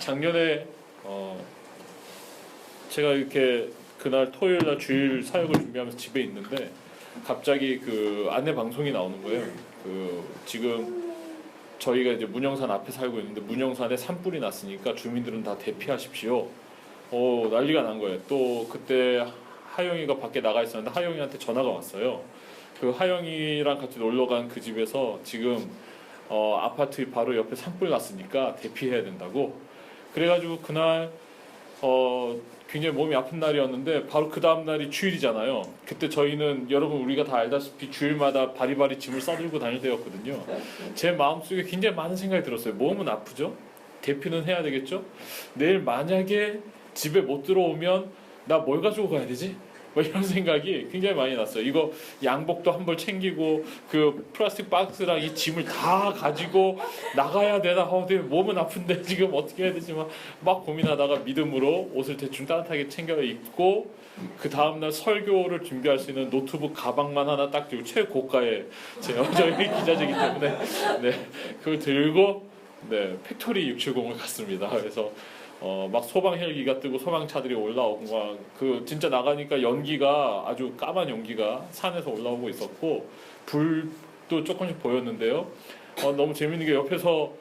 작년에 제가 이렇게 그날 토요일날 주일 사역을 준비하면서 집에 있는데 갑자기 그 안내 방송이 나오는 거예요. 그 지금 저희가 이제 문영산 앞에 살고 있는데 문영산에 산불이 났으니까 주민들은 다 대피하십시오. 난리가 난 거예요. 또 그때 하영이가 밖에 나가 있었는데 하영이한테 전화가 왔어요. 그 하영이랑 같이 놀러 간 그 집에서 지금 아파트 바로 옆에 산불 났으니까 대피해야 된다고. 그래가지고 그날 굉장히 몸이 아픈 날이었는데 바로 그 다음 날이 주일이잖아요. 그때 저희는 여러분 우리가 다 알다시피 주일마다 바리바리 짐을 싸들고 다닐 때였거든요. 제 마음속에 굉장히 많은 생각이 들었어요. 몸은 아프죠? 대피는 해야 되겠죠? 내일 만약에 집에 못 들어오면 나 뭘 가지고 가야 되지? 뭐 이런 생각이 굉장히 많이 났어요. 이거 양복도 한 벌 챙기고 그 플라스틱 박스랑 이 짐을 다 가지고 나가야 되나? 몸은 아픈데 지금 어떻게 해야 되지? 막 고민하다가 믿음으로 옷을 대충 따뜻하게 챙겨 입고 그 다음날 설교를 준비할 수 있는 노트북 가방만 하나 딱 들고 최고가의 저희 기자재이기 때문에 그걸 들고 팩토리 670을 갔습니다. 그래서 막 소방 헬기가 뜨고 소방차들이 올라오고 막 그 진짜 나가니까 연기가 아주 까만 연기가 산에서 올라오고 있었고 불도 조금씩 보였는데요. 너무 재밌는 게 옆에서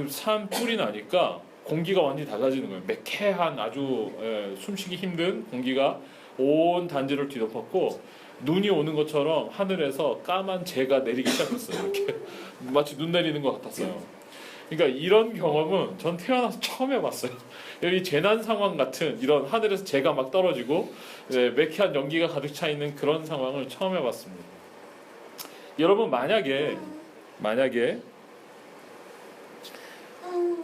산 불이 나니까 공기가 완전히 달라지는 거예요. 매캐한 아주 숨쉬기 힘든 공기가 온 단지를 뒤덮었고 눈이 오는 것처럼 하늘에서 까만 재가 내리기 시작했어요. 이렇게 마치 눈 내리는 것 같았어요. 그러니까 이런 경험은 전 태어나서 처음 해봤어요. 여기 재난 상황 같은 이런 하늘에서 재가 막 떨어지고 매캐한 연기가 가득 차 있는 그런 상황을 처음 해봤습니다. 여러분 만약에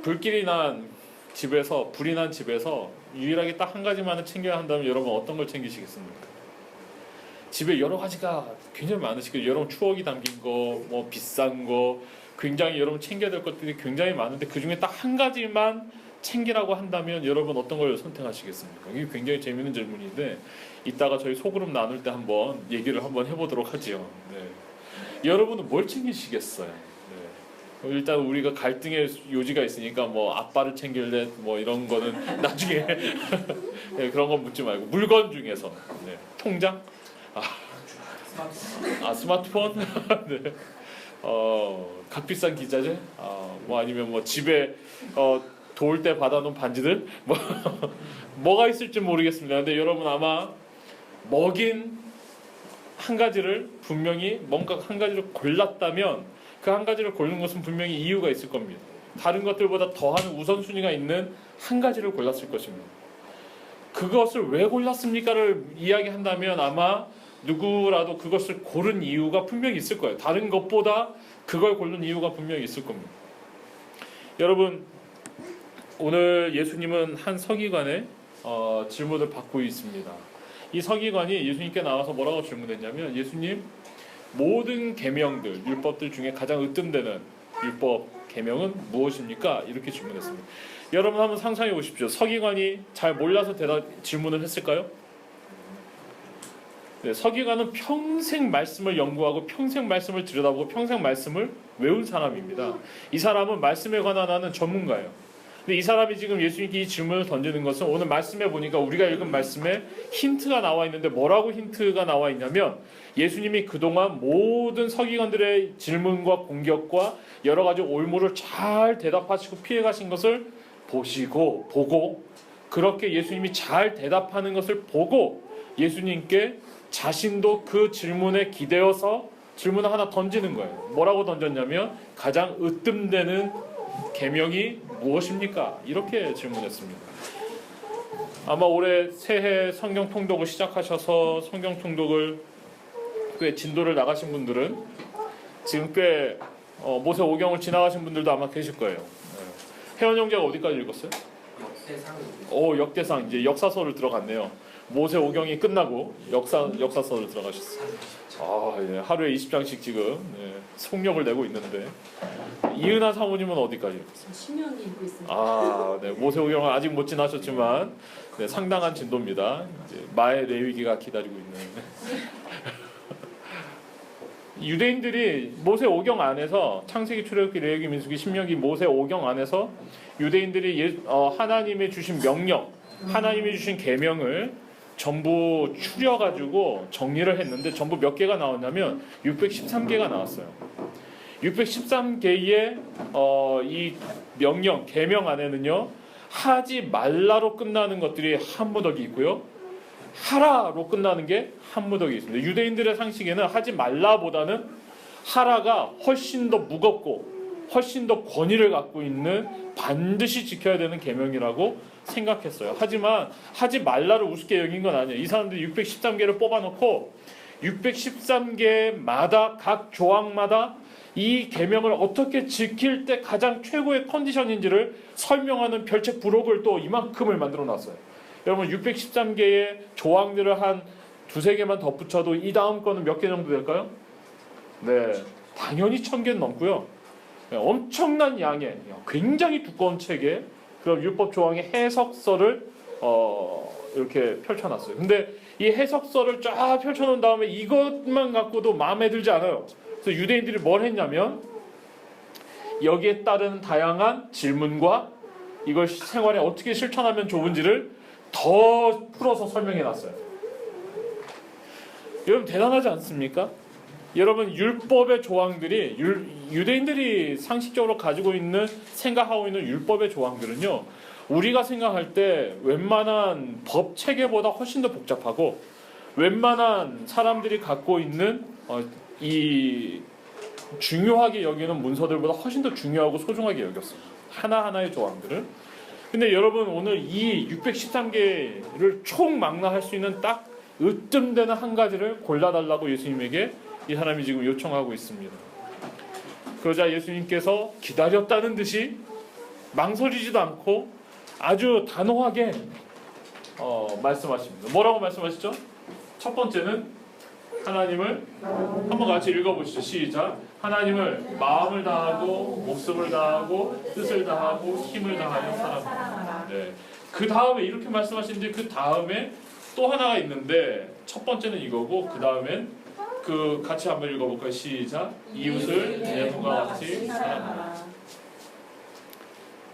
불길이 난 집에서 불이 난 집에서 유일하게 딱 한 가지만을 챙겨야 한다면 여러분 어떤 걸 챙기시겠습니까? 집에 여러 가지가 굉장히 많으시고 여러분 추억이 담긴 거, 뭐 비싼 거, 굉장히 여러분 챙겨야 될 것들이 굉장히 많은데 그 중에 딱 한 가지만 챙기라고 한다면 여러분 어떤 걸 선택하시겠습니까? 이게 굉장히 재밌는 질문인데 이따가 저희 소그룹 나눌 때 한번 얘기를 한번 해보도록 하지요. 여러분은 뭘 챙기시겠어요? 일단 우리가 갈등의 요지가 있으니까 뭐 아빠를 챙길래 뭐 이런 거는 나중에 그런 건 묻지 말고 물건 중에서 통장? 스마트폰? 값비싼 기자재? 뭐 아니면 뭐 집에 도울 때 받아놓은 반지들? 뭐가 있을지 모르겠습니다. 근데 여러분 아마 먹인 한 가지를 분명히 뭔가 한 가지를 골랐다면 그 한 가지를 고르는 것은 분명히 이유가 있을 겁니다. 다른 것들보다 더하는 우선순위가 있는 한 가지를 골랐을 것입니다. 그것을 왜 골랐습니까를 이야기한다면 아마 누구라도 그것을 고른 이유가 분명히 있을 거예요. 다른 것보다 그걸 고른 이유가 분명히 있을 겁니다. 여러분 오늘 예수님은 한 서기관의 질문을 받고 있습니다. 이 서기관이 예수님께 나와서 뭐라고 질문했냐면 예수님 모든 계명들 율법들 중에 가장 으뜸되는 율법 계명은 무엇입니까? 이렇게 질문했습니다. 여러분 한번 상상해 보십시오. 서기관이 잘 몰라서 질문을 했을까요? 서기관은 평생 말씀을 연구하고 평생 말씀을 들여다보고 평생 말씀을 외운 사람입니다. 이 사람은 말씀에 관한 하는 전문가예요. 근데 이 사람이 지금 예수님께 이 질문을 던지는 것은 오늘 말씀에 보니까 우리가 읽은 말씀에 힌트가 나와 있는데 뭐라고 힌트가 나와 있냐면 예수님이 그동안 모든 서기관들의 질문과 공격과 여러 가지 올무를 잘 대답하시고 피해가신 것을 보고 그렇게 예수님이 잘 대답하는 것을 보고 예수님께 자신도 그 질문에 기대어서 질문을 하나 던지는 거예요. 뭐라고 던졌냐면 가장 으뜸되는 계명이 무엇입니까? 이렇게 질문했습니다. 아마 올해 새해 성경 통독을 시작하셔서 성경 통독을 꽤 진도를 나가신 분들은 지금 꽤 모세 오경을 지나가신 분들도 아마 계실 거예요. 혜원 형제가 어디까지 읽었어요? 역대상 이제 역사서를 들어갔네요. 모세 오경이 끝나고 역사서를 들어가셨어요. 하루에 20장씩 지금 속력을 내고 있는데 이은하 사모님은 어디까지 읽었어요? 신명기 읽고 있습니다. 모세 오경은 아직 못 지나셨지만 상당한 진도입니다. 이제 마의 레위기가 기다리고 있는. 유대인들이 모세 오경 안에서 창세기, 출애굽기, 레위기, 민수기, 신명기, 모세 오경 안에서 유대인들이 하나님의 주신 명령, 하나님이 주신 계명을 전부 추려가지고 정리를 했는데 전부 몇 개가 나왔냐면 613개가 나왔어요. 613개의 이 명령, 계명 안에는요, 하지 말라로 끝나는 것들이 한 무더기 있고요, 하라로 끝나는 게 한 무더기 있습니다. 유대인들의 상식에는 하지 말라보다는 하라가 훨씬 더 무겁고 훨씬 더 권위를 갖고 있는, 반드시 지켜야 되는 계명이라고 생각했어요. 하지만 하지 말라를 우습게 여긴 건 아니에요. 이 사람들이 613개를 뽑아놓고 613개마다 각 조항마다 이 계명을 어떻게 지킬 때 가장 최고의 컨디션인지를 설명하는 별책 부록을 또 이만큼을 만들어 놨어요. 여러분 613개의 조항들을 한 두세 개만 덧붙여도 이 다음 거는 몇 개 정도 될까요? 네, 당연히 1000개는 넘고요. 네, 엄청난 양의 굉장히 두꺼운 책에 그럼 율법 조항의 해석서를 이렇게 펼쳐놨어요. 근데 이 해석서를 쫙 펼쳐놓은 다음에 이것만 갖고도 마음에 들지 않아요. 그래서 유대인들이 뭘 했냐면 여기에 따른 다양한 질문과 이걸 생활에 어떻게 실천하면 좋은지를 더 풀어서 설명해놨어요. 여러분 대단하지 않습니까? 여러분 율법의 조항들이 유대인들이 상식적으로 가지고 있는, 생각하고 있는 율법의 조항들은요, 우리가 생각할 때 웬만한 법 체계보다 훨씬 더 복잡하고 웬만한 사람들이 갖고 있는 이 중요하게 여기는 문서들보다 훨씬 더 중요하고 소중하게 여겼어요. 하나하나의 조항들을. 근데 여러분 오늘 이 613개를 총망라할 수 있는 딱 으뜸되는 한 가지를 골라달라고 예수님에게 이 사람이 지금 요청하고 있습니다. 그러자 예수님께서 기다렸다는 듯이 망설이지도 않고 아주 단호하게 말씀하십니다. 뭐라고 말씀하시죠? 첫 번째는 하나님을, 한번 같이 읽어보시죠. 시작. 하나님을 마음을 다하고 목숨을 다하고 뜻을 다하고 힘을 다하여 사랑하라. 네. 그 다음에 이렇게 말씀하시는데 그 다음에 또 하나가 있는데 첫 번째는 이거고 그 다음엔 같이 한번 읽어볼까요? 시작. 이웃을 내 몸과 같이 사랑하라.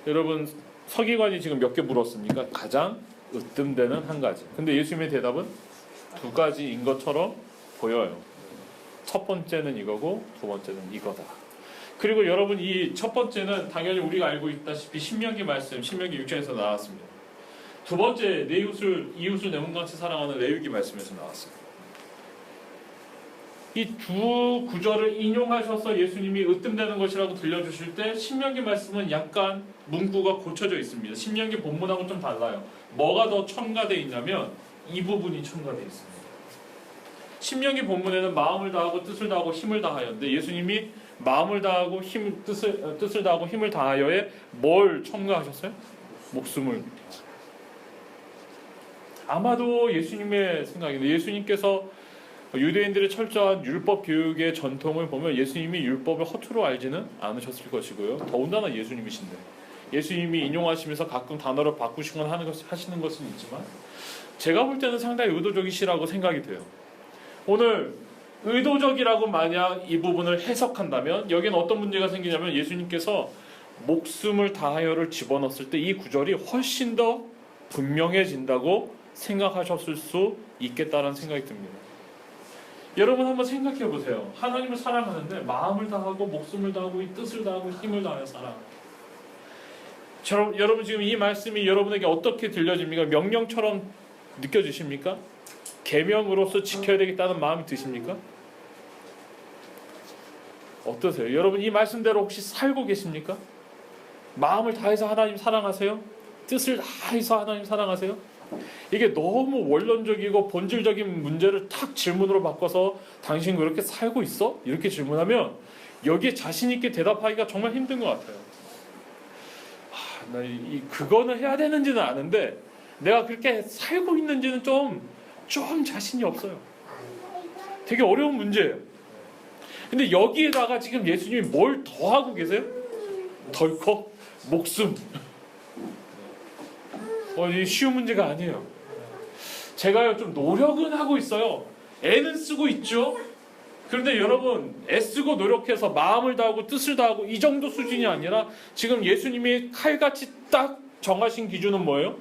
여러분 서기관이 지금 몇 개 물었습니까? 가장 으뜸되는 한 가지. 근데 예수님의 대답은 두 가지인 것처럼 보여요. 첫 번째는 이거고 두 번째는 이거다. 그리고 여러분 이 첫 번째는 당연히 우리가 알고 있다시피 신명기 말씀, 신명기 6장에서 나왔습니다. 두 번째 내 이웃을 내 몸같이 사랑하는 레위기 말씀에서 나왔어요. 이 두 구절을 인용하셔서 예수님이 으뜸되는 것이라고 들려주실 때 신명기 말씀은 약간 문구가 고쳐져 있습니다. 신명기 본문하고 좀 달라요. 뭐가 더 첨가되어 있냐면 이 부분이 첨가되어 있습니다. 신명기 본문에는 마음을 다하고 뜻을 다하고 힘을 다하였는데 예수님이 마음을 다하고 뜻을 다하고 힘을 다하여에 뭘 첨가하셨어요? 목숨을. 아마도 예수님의 생각인데 예수님께서 유대인들의 철저한 율법 교육의 전통을 보면 예수님이 율법을 허투루 알지는 않으셨을 것이고요. 더군다나 예수님이신데 예수님이 인용하시면서 가끔 단어를 바꾸시거나 하시는 것은 있지만 제가 볼 때는 상당히 의도적이시라고 생각이 돼요. 오늘 의도적이라고 만약 이 부분을 해석한다면 여기는 어떤 문제가 생기냐면 예수님께서 목숨을 다하여를 집어넣었을 때 이 구절이 훨씬 더 분명해진다고 생각하셨을 수 있겠다는 생각이 듭니다. 여러분 한번 생각해 보세요. 하나님을 사랑하는데 마음을 다하고 목숨을 다하고 이 뜻을 다하고 힘을 다하여 사랑. 여러분 지금 이 말씀이 여러분에게 어떻게 들려집니까? 명령처럼 느껴지십니까? 계명으로서 지켜야 되겠다는 마음이 드십니까? 어떠세요? 여러분 이 말씀대로 혹시 살고 계십니까? 마음을 다해서 하나님 사랑하세요? 뜻을 다해서 하나님 사랑하세요? 이게 너무 원론적이고 본질적인 문제를 탁 질문으로 바꿔서 당신 그렇게 살고 있어? 이렇게 질문하면 여기에 자신 있게 대답하기가 정말 힘든 것 같아요. 그거는 해야 되는지는 아는데 내가 그렇게 살고 있는지는 좀 자신이 없어요. 되게 어려운 문제예요. 근데 여기에다가 지금 예수님이 뭘 더 하고 계세요? 덜컥 목숨. 이 쉬운 문제가 아니에요. 제가요 좀 노력은 하고 있어요. 애는 쓰고 있죠. 그런데 여러분, 애쓰고 노력해서 마음을 다하고 뜻을 다하고 이 정도 수준이 아니라 지금 예수님이 칼같이 딱 정하신 기준은 뭐예요?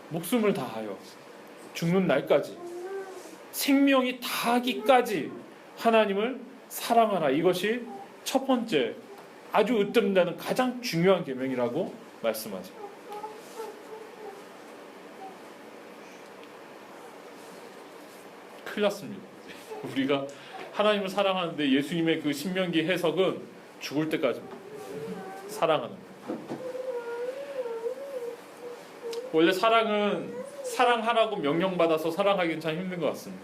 목숨을 다하여 죽는 날까지, 생명이 다하기까지 하나님을 사랑하라. 이것이 첫 번째, 아주 으뜸되는 가장 중요한 계명이라고 말씀하죠. 큰일 났습니다. 우리가 하나님을 사랑하는데 예수님의 그 신명기 해석은 죽을 때까지입니다. 사랑하는 거. 원래 사랑은 사랑하라고 명령받아서 사랑하기는 참 힘든 것 같습니다.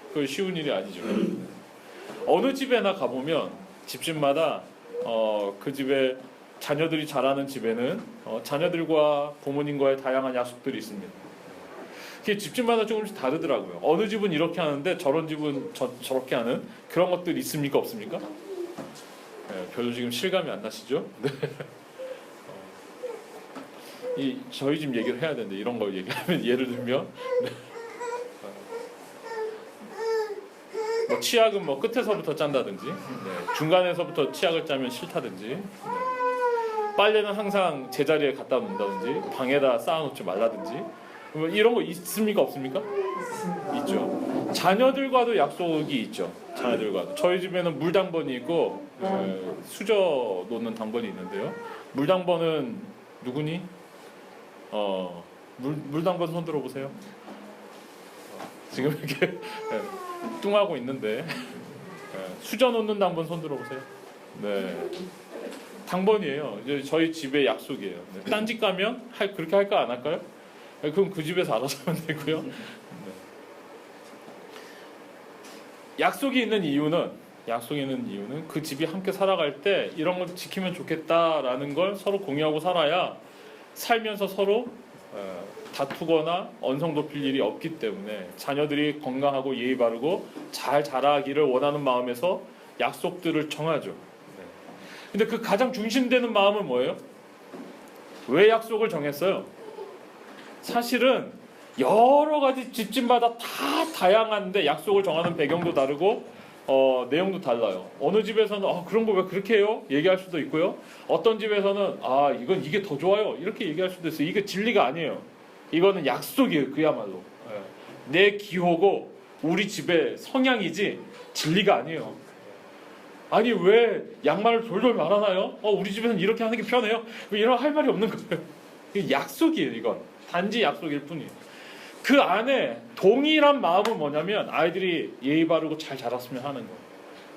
그건 쉬운 일이 아니죠. 어느 집에나 가보면 집집마다 그 집에 자녀들이 자라는 집에는 자녀들과 부모님과의 다양한 약속들이 있습니다. 그게 집집마다 조금씩 다르더라고요. 어느 집은 이렇게 하는데 저런 집은 저렇게 하는 그런 것들 있습니까? 없습니까? 네, 별로 지금 실감이 안 나시죠? 네. 저희 집 얘기를 해야 되는데 이런 거 얘기하면 예를 들면 네. 뭐 치약은 뭐 끝에서부터 짠다든지, 네. 중간에서부터 치약을 짜면 싫다든지, 네. 빨래는 항상 제자리에 갖다 놓는다든지, 방에다 쌓아놓지 말라든지, 뭐 이런 거 있습니까? 없습니까? 있죠. 자녀들과도 약속이 있죠. 자녀들과도. 저희 집에는 물당번이 있고 수저 놓는 당번이 있는데요. 물당번은 누구니? 물당번 손 들어보세요. 지금 이렇게 네, 뚱하고 있는데 수저 놓는 당번 손 들어보세요. 네, 당번이에요. 이제 저희 집의 약속이에요. 네. 딴집 가면 그렇게 할까 안 할까요? 그럼 그 집에서 알아서 하면 되고요. 네. 약속이 있는 이유는 그 집이 함께 살아갈 때 이런 걸 지키면 좋겠다라는 걸 서로 공유하고 살아야 살면서 서로 다투거나 언성 높일 일이 없기 때문에 자녀들이 건강하고 예의 바르고 잘 자라기를 원하는 마음에서 약속들을 정하죠. 근데 그 가장 중심되는 마음은 뭐예요? 왜 약속을 정했어요? 사실은 여러 가지 집집마다 다 다양한데 약속을 정하는 배경도 다르고 내용도 달라요. 어느 집에서는 그런 거 왜 그렇게 해요? 얘기할 수도 있고요. 어떤 집에서는 이게 더 좋아요. 이렇게 얘기할 수도 있어요. 이게 진리가 아니에요. 이거는 약속이에요. 그야말로. 내 기호고 우리 집의 성향이지 진리가 아니에요. 아니 왜 양말을 돌돌 말아놔요? 우리 집에서는 이렇게 하는 게 편해요. 왜 이런 할 말이 없는 거예요. 이게 약속이에요. 이건 단지 약속일 뿐이에요. 그 안에 동일한 마음은 뭐냐면 아이들이 예의 바르고 잘 자랐으면 하는 거예요.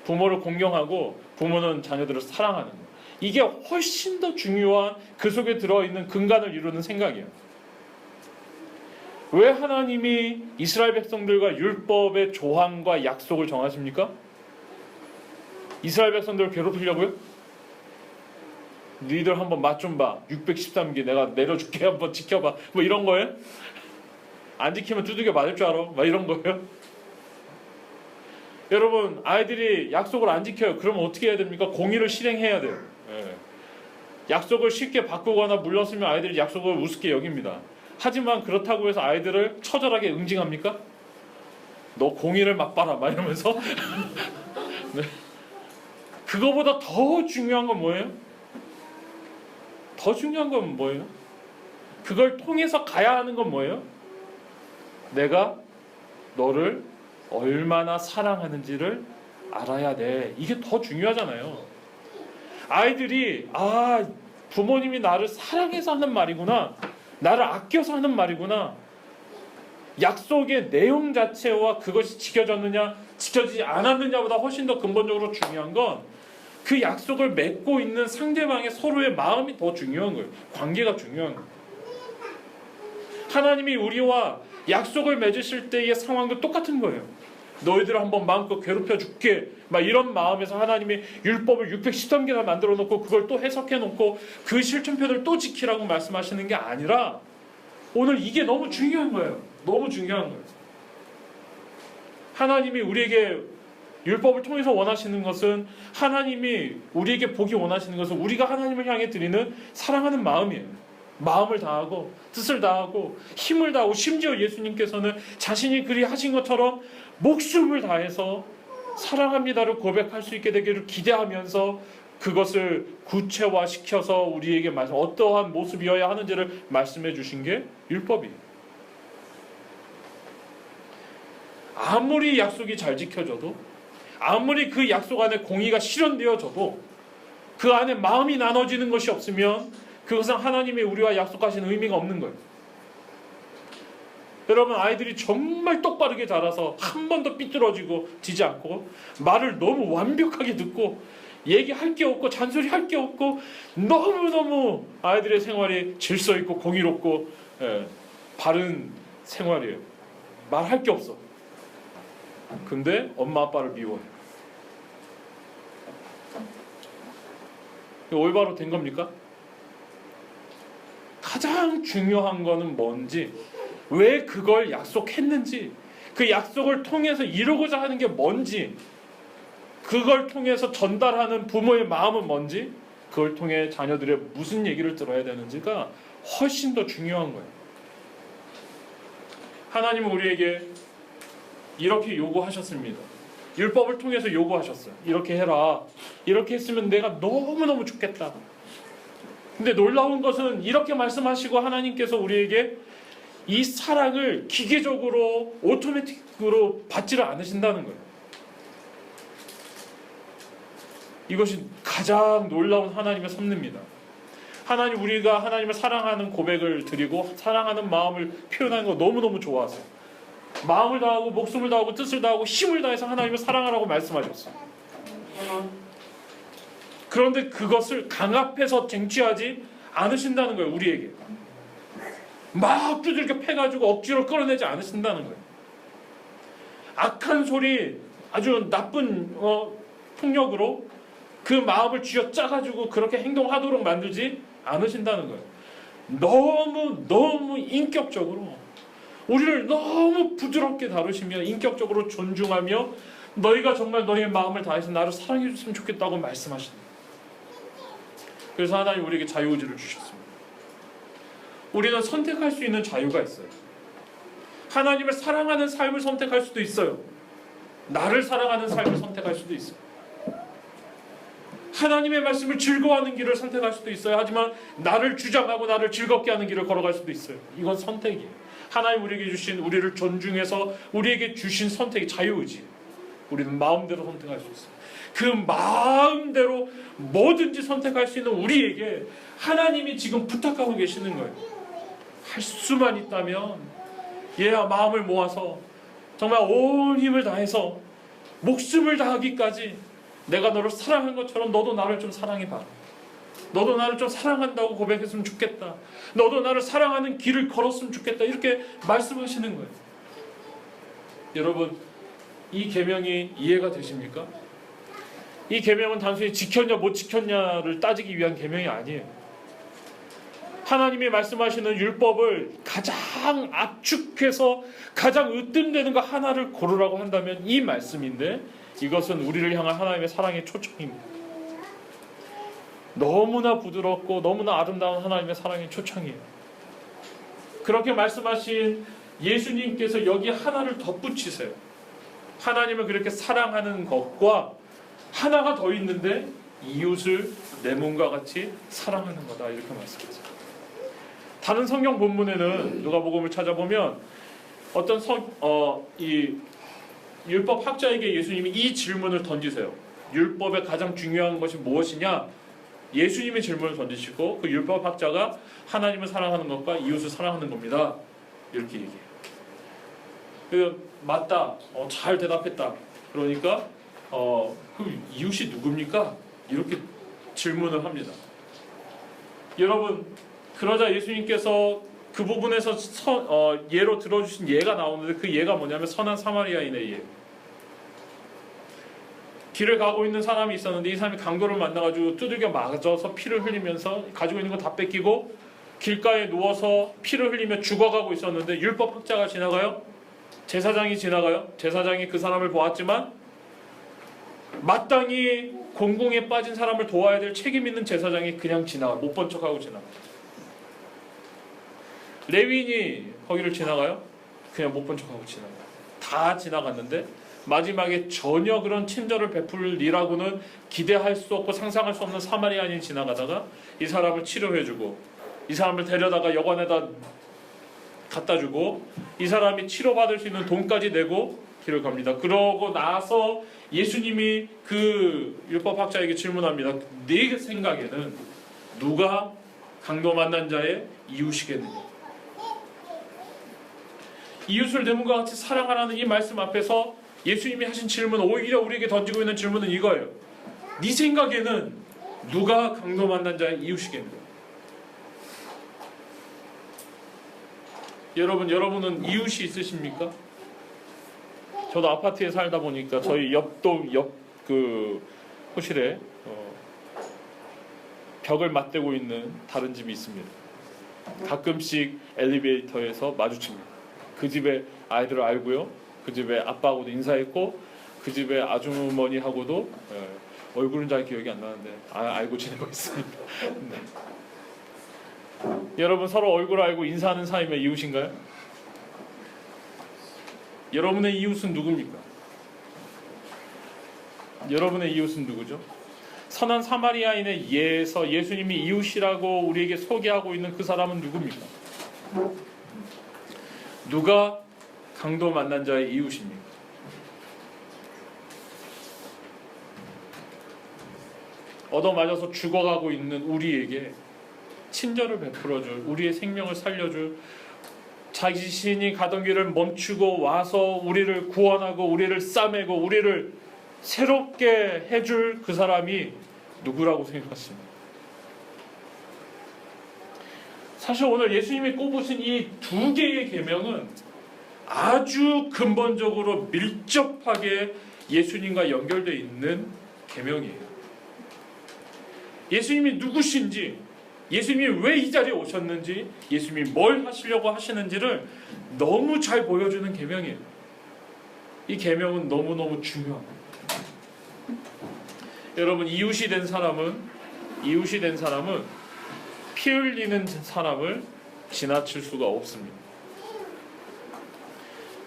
부모를 공경하고 부모는 자녀들을 사랑하는 거예요. 이게 훨씬 더 중요한 그 속에 들어있는 근간을 이루는 생각이에요. 왜 하나님이 이스라엘 백성들과 율법의 조항과 약속을 정하십니까? 이스라엘 백성들을 괴롭히려고요? 너희들 한번 맛 좀 봐. 613기 내가 내려줄게. 한번 지켜봐. 뭐 이런 거예요? 안 지키면 두들겨 맞을 줄 알아? 막 이런 거예요? 여러분, 아이들이 약속을 안 지켜요. 그러면 어떻게 해야 됩니까? 공의를 실행해야 돼요. 약속을 쉽게 바꾸거나 물러서면 아이들이 약속을 우습게 여깁니다. 하지만 그렇다고 해서 아이들을 처절하게 응징합니까? 너 공의를 맛봐라 막 이러면서 네. 그거보다 더 중요한 건 뭐예요? 더 중요한 건 뭐예요? 그걸 통해서 가야 하는 건 뭐예요? 내가 너를 얼마나 사랑하는지를 알아야 돼. 이게 더 중요하잖아요. 아이들이 부모님이 나를 사랑해서 하는 말이구나, 나를 아껴서 하는 말이구나. 약속의 내용 자체와 그것이 지켜졌느냐 지켜지지 않았느냐보다 훨씬 더 근본적으로 중요한 건 그 약속을 맺고 있는 상대방의 서로의 마음이 더 중요한 거예요. 관계가 중요한 거예요. 하나님이 우리와 약속을 맺으실 때의 상황도 똑같은 거예요. 너희들을 한번 마음껏 괴롭혀 줄게, 막 이런 마음에서 하나님이 율법을 613개나 만들어 놓고 그걸 또 해석해 놓고 그 실천표를 또 지키라고 말씀하시는 게 아니라 오늘 이게 너무 중요한 거예요. 너무 중요한 거예요. 하나님이 우리에게 율법을 통해서 원하시는 것은, 하나님이 우리에게 보기 원하시는 것은 우리가 하나님을 향해 드리는 사랑하는 마음이에요. 마음을 다하고 뜻을 다하고 힘을 다하고, 심지어 예수님께서는 자신이 그리 하신 것처럼 목숨을 다해서 사랑합니다를 고백할 수 있게 되기를 기대하면서 그것을 구체화시켜서 우리에게 어떠한 모습이어야 하는지를 말씀해 주신 게 율법이에요. 아무리 약속이 잘 지켜져도, 아무리 그 약속 안에 공의가 실현되어져도 그 안에 마음이 나눠지는 것이 없으면 그것은 하나님이 우리와 약속하신 의미가 없는 거예요. 여러분, 아이들이 정말 똑바르게 자라서 한 번도 삐뚤어지고 지지 않고 말을 너무 완벽하게 듣고 얘기할 게 없고 잔소리할 게 없고 너무너무 아이들의 생활이 질서 있고 공의롭고 바른 생활이에요. 말할 게 없어. 근데 엄마 아빠를 미워해. 올바로 된 겁니까? 가장 중요한 거는 뭔지, 왜 그걸 약속했는지, 그 약속을 통해서 이루고자 하는 게 뭔지, 그걸 통해서 전달하는 부모의 마음은 뭔지, 그걸 통해 자녀들의 무슨 얘기를 들어야 되는지가 훨씬 더 중요한 거예요. 하나님은 우리에게 이렇게 요구하셨습니다. 율법을 통해서 요구하셨어요. 이렇게 해라. 이렇게 했으면 내가 너무너무 좋겠다. 근데 놀라운 것은 이렇게 말씀하시고 하나님께서 우리에게 이 사랑을 기계적으로 오토매틱으로 받지를 않으신다는 거예요. 이것이 가장 놀라운 하나님의 섭리입니다. 하나님, 우리가 하나님을 사랑하는 고백을 드리고 사랑하는 마음을 표현하는 거 너무너무 좋아하세요. 마음을 다하고 목숨을 다하고 뜻을 다하고 힘을 다해서 하나님을 사랑하라고 말씀하셨어요. 그런데 그것을 강압해서 쟁취하지 않으신다는 거예요. 우리에게 막 두들겨 패가지고 억지로 끌어내지 않으신다는 거예요. 악한 소리, 아주 나쁜 폭력으로 그 마음을 쥐어짜가지고 그렇게 행동하도록 만들지 않으신다는 거예요. 너무 인격적으로 우리를 너무 부드럽게 다루시며 인격적으로 존중하며 너희가 정말 너희의 마음을 다해서 나를 사랑해 줬으면 좋겠다고 말씀하십니다. 그래서 하나님 우리에게 자유의지를 주셨습니다. 우리는 선택할 수 있는 자유가 있어요. 하나님을 사랑하는 삶을 선택할 수도 있어요. 나를 사랑하는 삶을 선택할 수도 있어요. 하나님의 말씀을 즐거워하는 길을 선택할 수도 있어요. 하지만 나를 주장하고 나를 즐겁게 하는 길을 걸어갈 수도 있어요. 이건 선택이에요. 하나님 우리에게 주신, 우리를 존중해서 우리에게 주신 선택이 자유의지. 우리는 마음대로 선택할 수 있어요. 그 마음대로 뭐든지 선택할 수 있는 우리에게 하나님이 지금 부탁하고 계시는 거예요. 할 수만 있다면 얘야 마음을 모아서 정말 온 힘을 다해서 목숨을 다하기까지 내가 너를 사랑한 것처럼 너도 나를 좀 사랑해봐. 너도 나를 좀 사랑한다고 고백했으면 좋겠다. 너도 나를 사랑하는 길을 걸었으면 좋겠다. 이렇게 말씀하시는 거예요. 여러분, 이 계명이 이해가 되십니까? 이 계명은 단순히 지켰냐 못 지켰냐를 따지기 위한 계명이 아니에요. 하나님이 말씀하시는 율법을 가장 압축해서 가장 으뜸되는 거 하나를 고르라고 한다면 이 말씀인데, 이것은 우리를 향한 하나님의 사랑의 초청입니다. 너무나 부드럽고 너무나 아름다운 하나님의 사랑의 초청이에요. 그렇게 말씀하신 예수님께서 여기 하나를 덧붙이세요. 하나님을 그렇게 사랑하는 것과 하나가 더 있는데 이웃을 내 몸과 같이 사랑하는 거다, 이렇게 말씀하세요. 다른 성경 본문에는 누가복음을 찾아보면 어떤 이 율법 학자에게 예수님이 이 질문을 던지세요. 율법의 가장 중요한 것이 무엇이냐? 예수님의 질문을 던지시고 그 율법 학자가 하나님을 사랑하는 것과 이웃을 사랑하는 겁니다. 이렇게 얘기해요. 맞다. 잘 대답했다. 그러니까 그 이웃이 누굽니까? 이렇게 질문을 합니다. 여러분, 그러자 예수님께서 그 부분에서 예로 들어주신 예가 나오는데 그 예가 뭐냐면 선한 사마리아인의 예. 길을 가고 있는 사람이 있었는데 이 사람이 강도를 만나가지고 두들겨 맞아서 피를 흘리면서 가지고 있는 거 다 뺏기고 길가에 누워서 피를 흘리며 죽어가고 있었는데 율법 학자가 지나가요? 제사장이 지나가요? 제사장이 그 사람을 보았지만 마땅히 공공에 빠진 사람을 도와야 될 책임 있는 제사장이 그냥 지나가요. 못 본 척하고 지나가요. 레위인이 거기를 지나가요? 그냥 못 본 척하고 지나가요. 다 지나갔는데 마지막에 전혀 그런 친절을 베풀리라고는 기대할 수 없고 상상할 수 없는 사마리아인이 지나가다가 이 사람을 치료해주고 이 사람을 데려다가 여관에다 갖다주고 이 사람이 치료받을 수 있는 돈까지 내고 길을 갑니다. 그러고 나서 예수님이 그 율법학자에게 질문합니다. 네 생각에는 누가 강도 만난 자의 이웃이겠느냐? 이웃을 내 몸과 같이 사랑하라는 이 말씀 앞에서 예수님이 하신 질문, 오히려 우리에게 던지고 있는 질문은 이거예요. 네 생각에는 누가 강도 만난 자의 이웃이겠느냐? 여러분은 이웃이 있으십니까? 저도 아파트에 살다 보니까 저희 옆 그 호실에 벽을 맞대고 있는 다른 집이 있습니다. 가끔씩 엘리베이터에서 마주칩니다. 그 집의 아이들을 알고요. 그 집의 아빠하고도 인사했고 그 집의 아주머니하고도 얼굴은 잘 기억이 안 나는데 알고 지내고 있습니다. 네. 여러분 서로 얼굴 알고 인사하는 사이면 이웃인가요? 여러분의 이웃은 누굽니까? 여러분의 이웃은 누구죠? 선한 사마리아인의 예에서 예수님이 이웃이라고 우리에게 소개하고 있는 그 사람은 누굽니까? 누가 강도 만난 자의 이웃입니까? 얻어맞아서 죽어가고 있는 우리에게 친절을 베풀어줄, 우리의 생명을 살려줄, 자신이 가던 길을 멈추고 와서 우리를 구원하고 우리를 싸매고 우리를 새롭게 해줄 그 사람이 누구라고 생각하십니까? 사실 오늘 예수님이 꼽으신 이 두 개의 계명은 아주 근본적으로 밀접하게 예수님과 연결되어 있는 계명이에요. 예수님이 누구신지, 예수님이 왜 이 자리에 오셨는지, 예수님이 뭘 하시려고 하시는지를 너무 잘 보여주는 계명이에요. 이 계명은 너무너무 중요합니다. 여러분, 이웃이 된 사람은 피 흘리는 사람을 지나칠 수가 없습니다.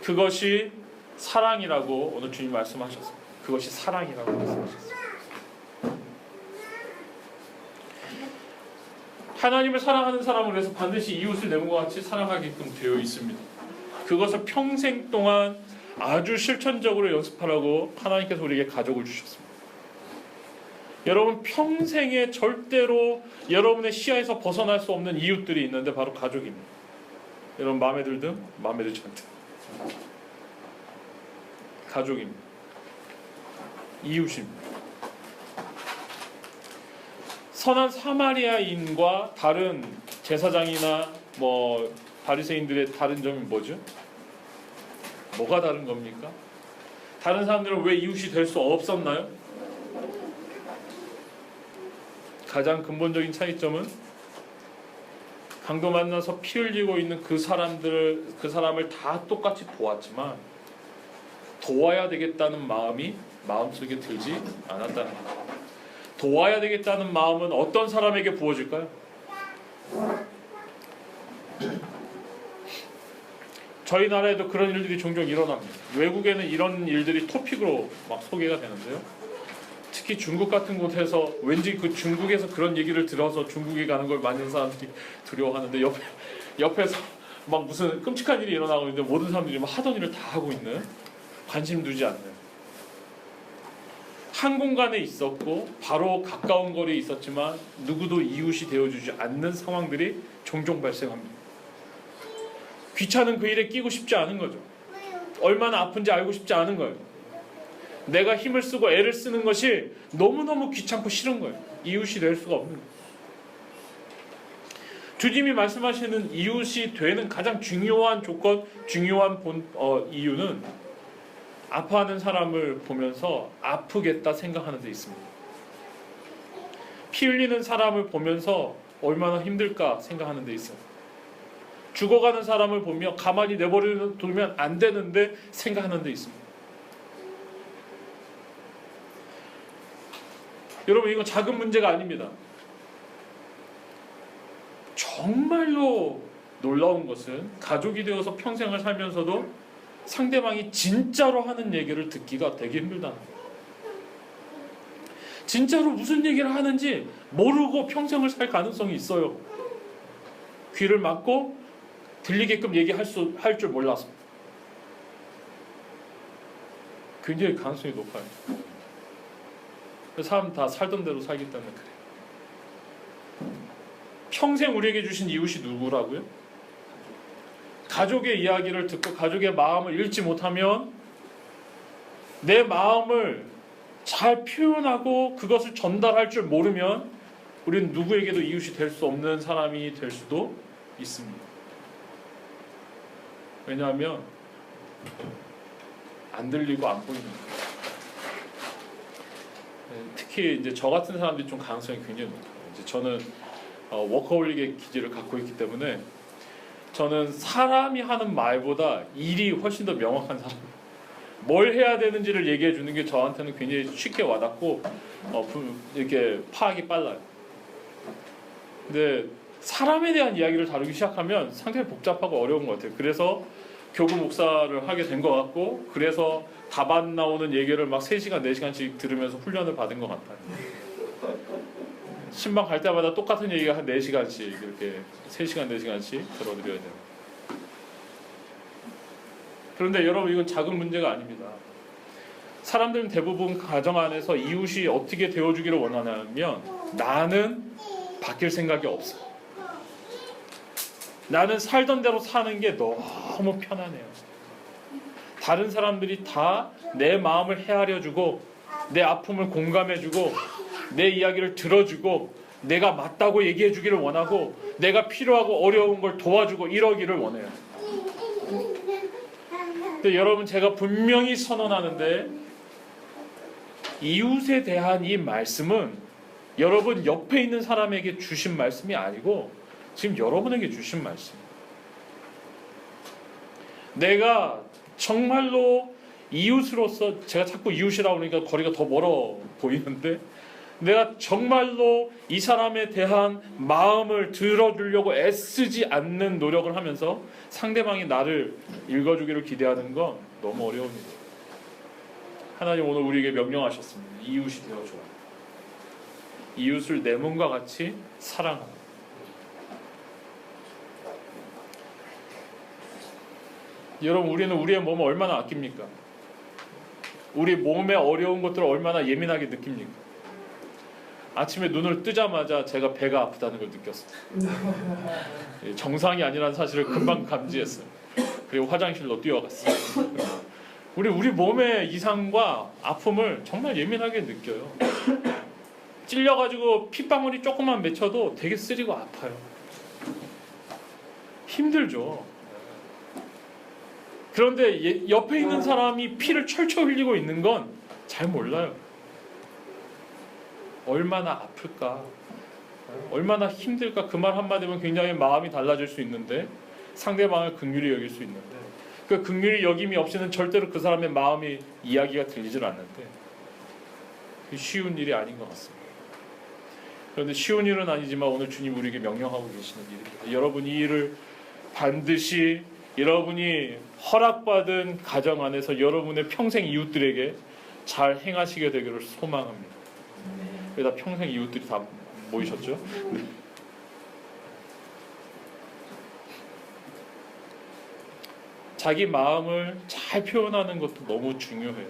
그것이 사랑이라고 오늘 주님 말씀하셨습니다. 그것이 사랑이라고 말씀하셨습니다. 하나님을 사랑하는 사람을 위해서 반드시 이웃을 내 몸과 같이 사랑하게끔 되어 있습니다. 그것을 평생 동안 아주 실천적으로 연습하라고 하나님께서 우리에게 가족을 주셨습니다. 여러분, 평생에 절대로 여러분의 시야에서 벗어날 수 없는 이웃들이 있는데 바로 가족입니다. 여러분, 마음에 들든 마음에 들지 않든 가족입니다. 이웃입니다. 선한 사마리아인과 다른 제사장이나 바리새인들의 다른 점이 뭐죠? 뭐가 다른 겁니까? 다른 사람들은 왜 이웃이 될 수 없었나요? 가장 근본적인 차이점은 강도 만나서 피 흘리고 있는 그 사람을 다 똑같이 보았지만 도와야 되겠다는 마음이 마음속에 들지 않았다는 거예요. 도와야 되겠다는 마음은 어떤 사람에게 부어질까요? 저희 나라에도 그런 일들이 종종 일어납니다. 외국에는 이런 일들이 토픽으로 막 소개가 되는데요. 특히 중국 같은 곳에서 왠지 그 중국에서 그런 얘기를 들어서 중국에 가는 걸 많은 사람들이 두려워하는데 옆에서 막 무슨 끔찍한 일이 일어나고 있는데 모든 사람들이 막 하던 일을 다 하고 있는, 관심 두지 않는, 한 공간에 있었고 바로 가까운 거리에 있었지만 누구도 이웃이 되어주지 않는 상황들이 종종 발생합니다. 귀찮은 그 일에 끼고 싶지 않은 거죠. 얼마나 아픈지 알고 싶지 않은 거예요. 내가 힘을 쓰고 애를 쓰는 것이 너무너무 귀찮고 싫은 거예요. 이웃이 될 수가 없는 거예요. 주님이 말씀하시는 이웃이 되는 가장 중요한 조건, 중요한 이유는 아파하는 사람을 보면서 아프겠다 생각하는 데 있습니다. 피 흘리는 사람을 보면서 얼마나 힘들까 생각하는 데 있어요. 죽어가는 사람을 보며 가만히 내버려두면 안 되는데 생각하는 데 있습니다. 여러분, 이건 작은 문제가 아닙니다. 정말로 놀라운 것은 가족이 되어서 평생을 살면서도 상대방이 진짜로 하는 얘기를 듣기가 되게 힘들다는 거예요. 진짜로 무슨 얘기를 하는지 모르고 평생을 살 가능성이 있어요. 귀를 막고 들리게끔 얘기할 줄 몰라서. 굉장히 가능성이 높아요. 사람 다 살던 대로 살기 때문에 그래요. 평생 우리에게 주신 이웃이 누구라고요? 가족의 이야기를 듣고 가족의 마음을 읽지 못하면 내 마음을 잘 표현하고 그것을 전달할 줄 모르면 우리는 누구에게도 이웃이 될 수 없는 사람이 될 수도 있습니다. 왜냐하면 안 들리고 안 보이는 거예요. 특히 이제 저 같은 사람들이 좀 가능성이 굉장히 높아요. 이제 저는 워커홀릭의 기질을 갖고 있기 때문에 저는 사람이 하는 말보다 일이 훨씬 더 명확한 사람이에요. 뭘 해야 되는지를 얘기해 주는 게 저한테는 굉장히 쉽게 와닿고 이렇게 파악이 빨라요. 근데 사람에 대한 이야기를 다루기 시작하면 상당히 복잡하고 어려운 것 같아요. 그래서 교구 목사를 하게 된 것 같고, 그래서 답안 나오는 얘기를 막 3시간, 4시간씩 들으면서 훈련을 받은 것 같아요. 신방 갈 때마다 똑같은 얘기가 한 4시간씩 이렇게 3시간, 4시간씩 들어드려야 돼요. 그런데 여러분, 이건 작은 문제가 아닙니다. 사람들은 대부분 가정 안에서 이웃이 어떻게 되어주기를 원하냐면 나는 바뀔 생각이 없어요. 나는 살던 대로 사는 게 너무 편하네요. 다른 사람들이 다 내 마음을 헤아려주고 내 아픔을 공감해주고 내 이야기를 들어주고 내가 맞다고 얘기해주기를 원하고 내가 필요하고 어려운 걸 도와주고 이러기를 원해요. 근데 여러분, 제가 분명히 선언하는데 이웃에 대한 이 말씀은 여러분 옆에 있는 사람에게 주신 말씀이 아니고 지금 여러분에게 주신 말씀이에요. 내가 정말로 이웃으로서, 제가 자꾸 이웃이라고 그러니까 거리가 더 멀어 보이는데, 내가 정말로 이 사람에 대한 마음을 들어주려고 애쓰지 않는 노력을 하면서 상대방이 나를 읽어주기를 기대하는 건 너무 어려운 일이에요. 하나님 오늘 우리에게 명령하셨습니다. 이웃이 되어줘. 이웃을 내 몸과 같이 사랑하라. 여러분, 우리는 우리의 몸을 얼마나 아낍니까? 우리 몸의 어려운 것들을 얼마나 예민하게 느낍니까? 아침에 눈을 뜨자마자 제가 배가 아프다는 걸 느꼈어요. 정상이 아니라는 사실을 금방 감지했어요. 그리고 화장실로 뛰어갔어요. 우리 몸의 이상과 아픔을 정말 예민하게 느껴요. 찔려가지고 핏방울이 조금만 맺혀도 되게 쓰리고 아파요. 힘들죠. 그런데 옆에 있는 사람이 피를 철철 흘리고 있는 건 잘 몰라요. 얼마나 아플까, 얼마나 힘들까. 그 말 한마디면 굉장히 마음이 달라질 수 있는데, 상대방을 긍휼히 여길 수 있는데, 그 긍휼히 여김이 없이는 절대로 그 사람의 마음이 이야기가 들리질 않는데, 쉬운 일이 아닌 것 같습니다. 그런데 쉬운 일은 아니지만 오늘 주님 우리에게 명령하고 계시는 일입니다. 여러분, 이 일을 반드시 여러분이 허락받은 가정 안에서 여러분의 평생 이웃들에게 잘 행하시게 되기를 소망합니다. 다 평생 이웃들이 다 모이셨죠? 네. 자기 마음을 잘 표현하는 것도 너무 중요해요.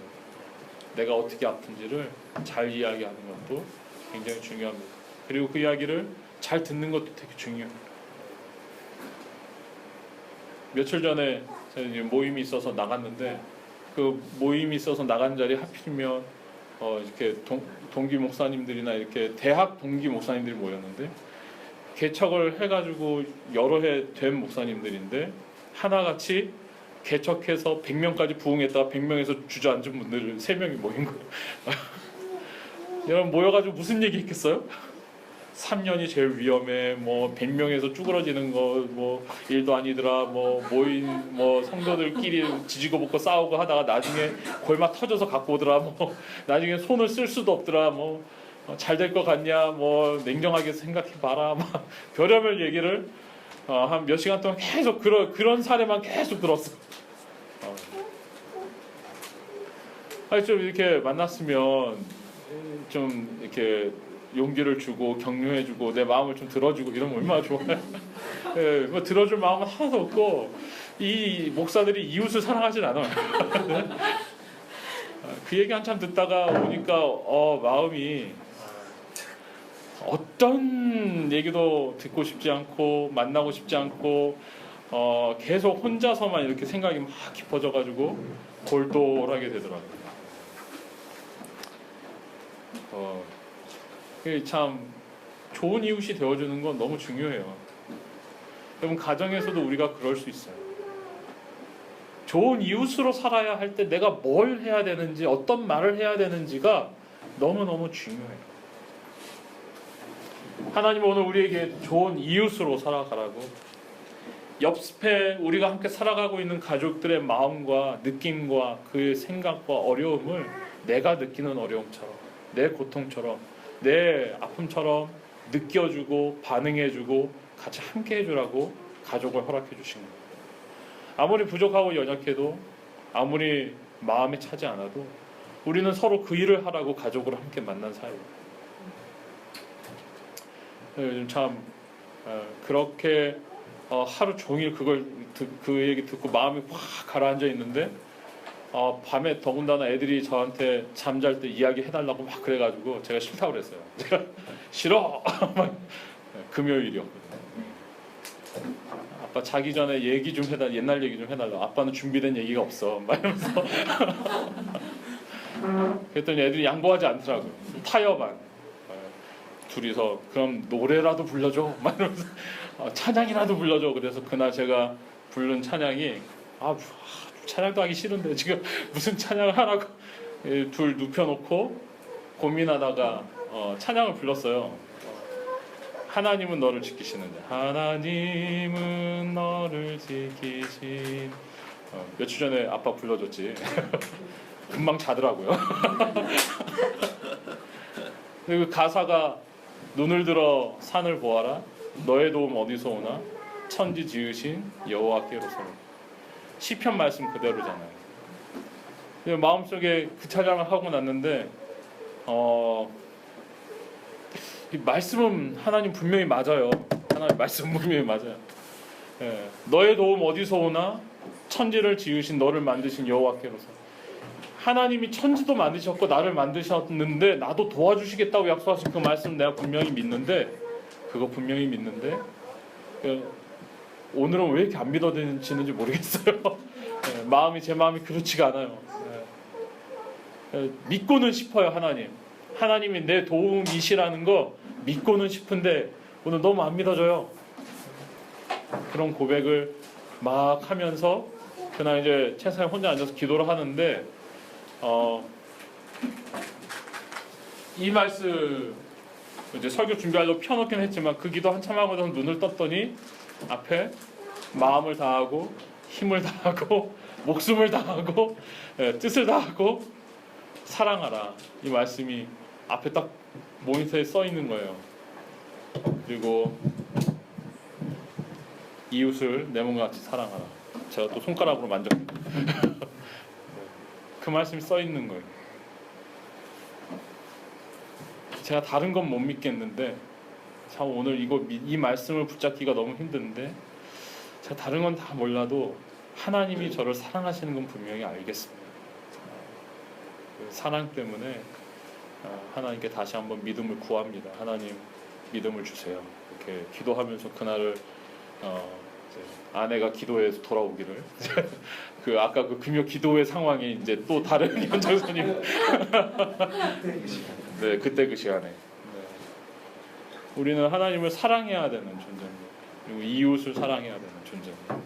내가 어떻게 아픈지를 잘 이야기하는 것도 굉장히 중요합니다. 그리고 그 이야기를 잘 듣는 것도 되게 중요해요. 며칠 전에 모임이 있어서 나갔는데, 그 모임이 있어서 나간 자리에 하필이면 이렇게 동기 목사님들이나 이렇게 대학 동기 목사님들이 모였는데, 개척을 해가지고 여러 해 된 목사님들인데 하나같이 개척해서 100명까지 부흥했다가 100명에서 주저앉은 분들 3명이 모인 거예요. 여러분, 모여가지고 무슨 얘기 했겠어요? 3년이 제일 위험해, 뭐 100명에서 쭈그러지는 거 뭐 일도 아니더라, 뭐 모인 뭐 성도들끼리 지지고 볶고 싸우고 하다가 나중에 골막 터져서 갖고 오더라, 뭐 나중에 손을 쓸 수도 없더라, 뭐 잘 될 것 같냐, 뭐 냉정하게 생각해봐라, 막 별의별 얘기를 한 몇 시간 동안 계속 그런 사례만 계속 들었어. 아니 좀 이렇게 만났으면 좀 이렇게 용기를 주고 격려해주고 내 마음을 좀 들어주고 이러면 얼마나 좋아요. 예, 뭐 들어줄 마음은 하나도 없고 이 목사들이 이웃을 사랑하진 않아요. 그 얘기 한참 듣다가 오니까 마음이 어떤 얘기도 듣고 싶지 않고 만나고 싶지 않고 계속 혼자서만 이렇게 생각이 막 깊어져가지고 골똘하게 되더라고요. 그게 참 좋은 이웃이 되어주는 건 너무 중요해요. 여러분 가정에서도 우리가 그럴 수 있어요. 좋은 이웃으로 살아야 할 때 내가 뭘 해야 되는지 어떤 말을 해야 되는지가 너무너무 중요해요. 하나님은 오늘 우리에게 좋은 이웃으로 살아가라고 옆에 우리가 함께 살아가고 있는 가족들의 마음과 느낌과 그 생각과 어려움을 내가 느끼는 어려움처럼 내 고통처럼 내 아픔처럼 느껴주고 반응해주고 같이 함께 해주라고 가족을 허락해 주신 거예요. 아무리 부족하고 연약해도 아무리 마음에 차지 않아도 우리는 서로 그 일을 하라고 가족으로 함께 만난 사이예요. 요즘 참 그렇게 하루 종일 그 얘기 듣고 마음이 확 가라앉아 있는데 밤에 더군다나 애들이 저한테 잠잘 때 이야기 해달라고 막 그래가지고 제가 싫다고 그랬어요. 제가 싫어. 금요일이었거든요. 아빠 자기 전에 얘기 좀 해달라, 옛날 얘기 좀 해달라. 아빠는 준비된 얘기가 없어. 막 이러면서 그랬더니 애들이 양보하지 않더라고요. 타협안. 둘이서 그럼 노래라도 불러줘. 막 이러면서 찬양이라도 불러줘. 그래서 그날 제가 부른 찬양이 찬양도 하기 싫은데 지금 무슨 찬양을 하라고 둘 눕혀놓고 고민하다가 찬양을 불렀어요. 하나님은 너를 지키시는데 하나님은 너를 지키신 며칠 전에 아빠 불러줬지. 금방 자더라고요. 그 가사가 눈을 들어 산을 보아라 너의 도움 어디서 오나 천지 지으신 여호와께로서 시편 말씀 그대로잖아요. 마음속에 그 찬양을 하고 났는데 이 말씀은 하나님 분명히 맞아요. 하나님 말씀 분명히 맞아요. 예, 너의 도움 어디서 오나 천지를 지으신 너를 만드신 여호와께로서 하나님이 천지도 만드셨고 나를 만드셨는데 나도 도와주시겠다고 약속하신 그 말씀 내가 분명히 믿는데 오늘은 왜 이렇게 안 믿어지는지 모르겠어요. 예, 제 마음이 그렇지가 않아요. 믿고는 싶어요. 하나님이 내 도움이시라는 거 믿고는 싶은데 오늘 너무 안 믿어져요. 그런 고백을 막 하면서 그날 이제 채상에 혼자 앉아서 기도를 하는데 이 말씀 이제 설교 준비하려고 펴놓긴 했지만 그 기도 한참 하고 나서 눈을 떴더니 앞에 마음을 다하고 힘을 다하고 목숨을 다하고 뜻을 다하고 사랑하라 이 말씀이 앞에 딱 모니터에 써 있는 거예요. 그리고 이웃을 내 몸과 같이 사랑하라. 제가 또 손가락으로 만졌습니다. 그 말씀이 써 있는 거예요. 제가 다른 건 못 믿겠는데 참 오늘 이 말씀을 붙잡기가 너무 힘든데 제가 다른 건 다 몰라도 하나님이 저를 사랑하시는 건 분명히 알겠습니다. 그 사랑 때문에 하나님께 다시 한번 믿음을 구합니다. 하나님 믿음을 주세요. 이렇게 기도하면서 그날을 아내가 기도해서 돌아오기를 그 아까 그 금요 기도회 상황이 이제 또 다른 현장선임 네 그때 그 시간에 우리는 하나님을 사랑해야 되는 존재입니다. 그리고 이웃을 사랑해야 되는 존재입니다.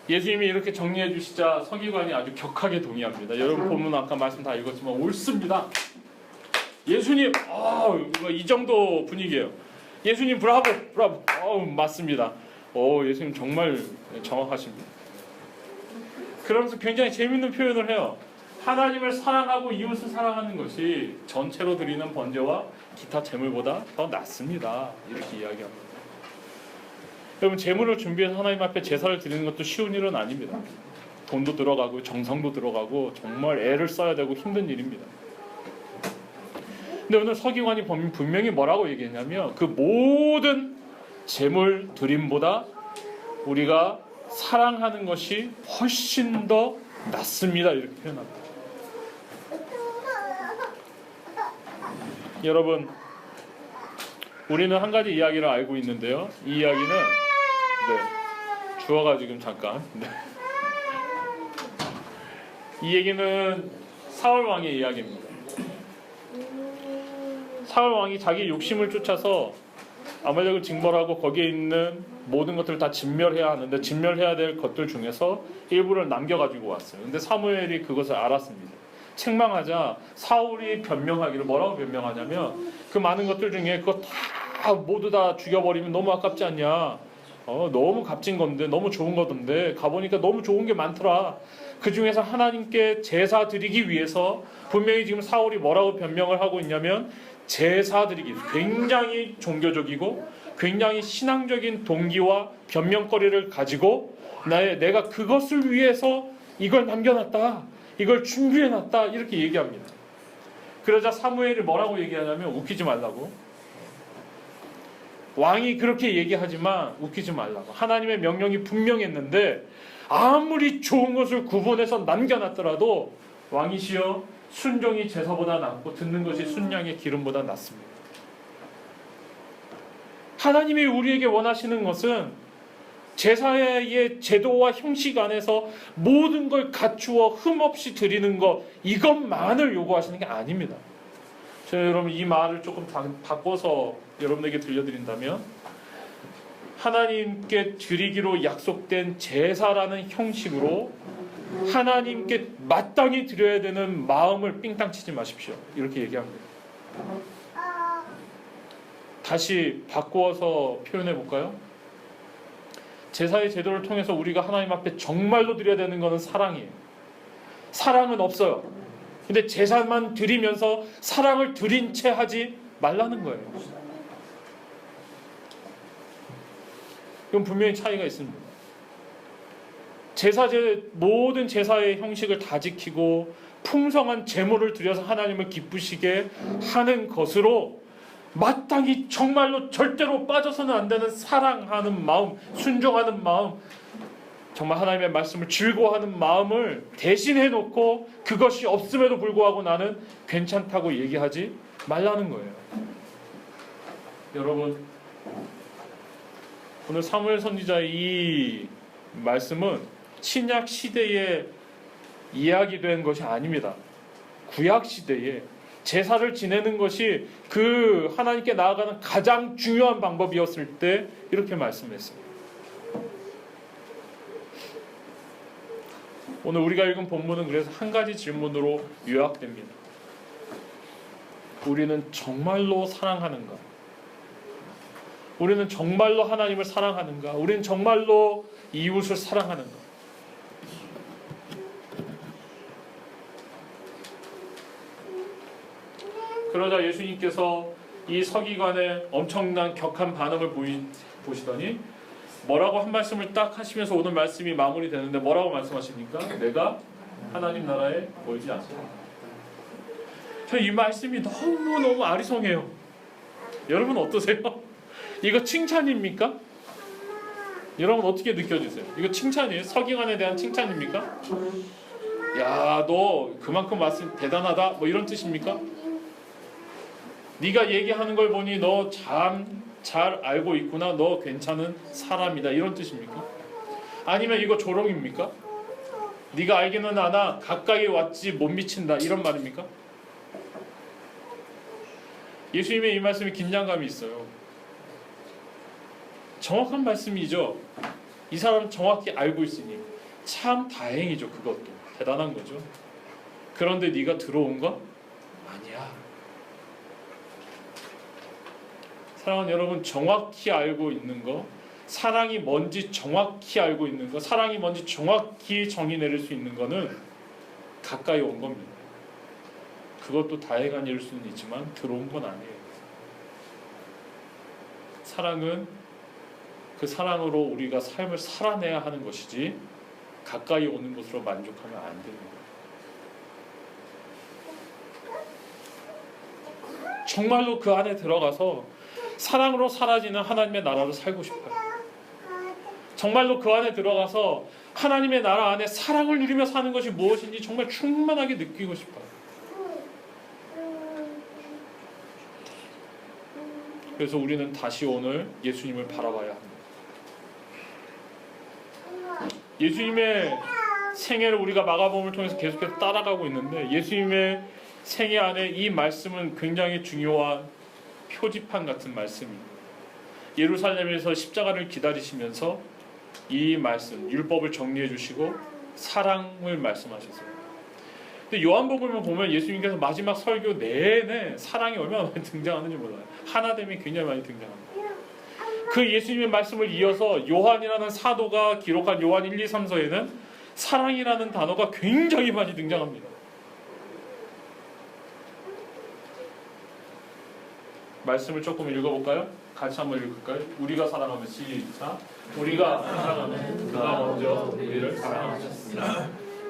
예수님이 이렇게 정리해 주시자 서기관이 아주 격하게 동의합니다. 여러분 보면 아까 말씀 다 읽었지만 옳습니다. 예수님 이거 이 정도 분위기예요. 예수님 브라보 맞습니다. 예수님 정말 정확하십니다. 그러면서 굉장히 재밌는 표현을 해요. 하나님을 사랑하고 이웃을 사랑하는 것이 전체로 드리는 번제와 기타 제물보다 더 낫습니다. 이렇게 이야기합니다. 여러분 제물을 준비해서 하나님 앞에 제사를 드리는 것도 쉬운 일은 아닙니다. 돈도 들어가고 정성도 들어가고 정말 애를 써야 되고 힘든 일입니다. 근데 오늘 서기관이 분명히 뭐라고 얘기했냐면 그 모든 재물 드림보다 우리가 사랑하는 것이 훨씬 더 낫습니다. 이렇게 표현합니다. 여러분, 우리는 한 가지 이야기를 알고 있는데요. 이 이야기는 주어가 지금 잠깐 이 얘기는 사울 왕의 이야기입니다. 사울 왕이 자기 욕심을 쫓아서 아말렉을 징벌하고 거기에 있는 모든 것들을 다 진멸해야 하는데 진멸해야 될 것들 중에서 일부를 남겨가지고 왔어요. 근데 사무엘이 그것을 알았습니다. 책망하자 사울이 변명하기를 뭐라고 변명하냐면 그 많은 것들 중에 그거 다 모두 다 죽여버리면 너무 아깝지 않냐. 너무 값진 건데 너무 좋은 거던데 가보니까 너무 좋은 게 많더라. 그 중에서 하나님께 제사 드리기 위해서 분명히 지금 사울이 뭐라고 변명을 하고 있냐면 제사 드리기 굉장히 종교적이고 굉장히 신앙적인 동기와 변명거리를 가지고 내가 그것을 위해서 이걸 남겨놨다. 이걸 준비해놨다. 이렇게 얘기합니다. 그러자 사무엘이 뭐라고 얘기하냐면 웃기지 말라고. 왕이 그렇게 얘기하지만 웃기지 말라고. 하나님의 명령이 분명했는데 아무리 좋은 것을 구분해서 남겨놨더라도 왕이시여 순종이 제사보다 낫고 듣는 것이 순양의 기름보다 낫습니다. 하나님이 우리에게 원하시는 것은 제사의 제도와 형식 안에서 모든 걸 갖추어 흠없이 드리는 것 이것만을 요구하시는 게 아닙니다. 제가 여러분 이 말을 조금 바꿔서 여러분에게 들려드린다면 하나님께 드리기로 약속된 제사라는 형식으로 하나님께 마땅히 드려야 되는 마음을 삥땅 치지 마십시오. 이렇게 얘기합니다. 다시 바꾸어서 표현해 볼까요? 제사의 제도를 통해서 우리가 하나님 앞에 정말로 드려야 되는 것은 사랑이에요. 사랑은 없어요. 근데 제사만 드리면서 사랑을 드린 채 하지 말라는 거예요. 이건 분명히 차이가 있습니다. 모든 제사의 형식을 다 지키고 풍성한 제물을 드려서 하나님을 기쁘시게 하는 것으로 마땅히 정말로 절대로 빠져서는 안 되는 사랑하는 마음, 순종하는 마음, 정말 하나님의 말씀을 즐거워하는 마음을 대신해 놓고 그것이 없음에도 불구하고 나는 괜찮다고 얘기하지 말라는 거예요. 여러분, 오늘 사무엘 선지자의 이 말씀은 신약 시대에 이야기된 것이 아닙니다. 구약 시대에 제사를 지내는 것이 그 하나님께 나아가는 가장 중요한 방법이었을 때 이렇게 말씀했습니다. 오늘 우리가 읽은 본문은 그래서 한 가지 질문으로 요약됩니다. 우리는 정말로 사랑하는가? 우리는 정말로 하나님을 사랑하는가? 우리는 정말로 이웃을 사랑하는가? 그러자 예수님께서 이 서기관의 엄청난 격한 반응을 보시더니 뭐라고 한 말씀을 딱 하시면서 오늘 말씀이 마무리되는데 뭐라고 말씀하십니까? 내가 하나님 나라에 멀지 않다. 저 이 말씀이 너무너무 아리송해요. 여러분 어떠세요? 이거 칭찬입니까? 여러분 어떻게 느껴지세요? 이거 칭찬이에요? 서기관에 대한 칭찬입니까? 야, 너 그만큼 말씀 대단하다 뭐 이런 뜻입니까? 네가 얘기하는 걸 보니 너 참 잘 알고 있구나. 너 괜찮은 사람이다. 이런 뜻입니까? 아니면 이거 조롱입니까? 네가 알기는 아나 가까이 왔지 못 미친다. 이런 말입니까? 예수님의 이 말씀이 긴장감이 있어요. 정확한 말씀이죠. 이 사람은 정확히 알고 있으니 참 다행이죠. 그것도 대단한 거죠. 그런데 네가 들어온 거 아니야. 사랑하는 여러분, 정확히 알고 있는 거, 사랑이 뭔지 정확히 알고 있는 거, 사랑이 뭔지 정확히 정의 내릴 수 있는 거는 가까이 온 겁니다. 그것도 다행한 일일 수는 있지만 들어온 건 아니에요. 사랑은 그 사랑으로 우리가 삶을 살아내야 하는 것이지 가까이 오는 것으로 만족하면 안 됩니다. 정말로 그 안에 들어가서 사랑으로 사라지는 하나님의 나라를 살고 싶어요. 정말로 그 안에 들어가서 하나님의 나라 안에 사랑을 누리며 사는 것이 무엇인지 정말 충만하게 느끼고 싶어요. 그래서 우리는 다시 오늘 예수님을 바라봐야 합니다. 예수님의 생애를 우리가 마가복음을 통해서 계속해서 따라가고 있는데 예수님의 생애 안에 이 말씀은 굉장히 중요한 표지판 같은 말씀입니다. 예루살렘에서 십자가를 기다리시면서 이 말씀, 율법을 정리해 주시고 사랑을 말씀하셨어요. 근데 요한복음을 보면 예수님께서 마지막 설교 내내 사랑이 얼마나 많이 등장하는지 몰라요. 하나됨이 굉장히 많이 등장합니다. 그 예수님의 말씀을 이어서 요한이라는 사도가 기록한 요한 1, 2, 3서에는 사랑이라는 단어가 굉장히 많이 등장합니다. 말씀을 조금 읽어볼까요? 같이 한번 읽을까요? 우리가 사랑하면 시작. 우리가 사랑하면 그가 먼저 우리를 사랑하셨습니다.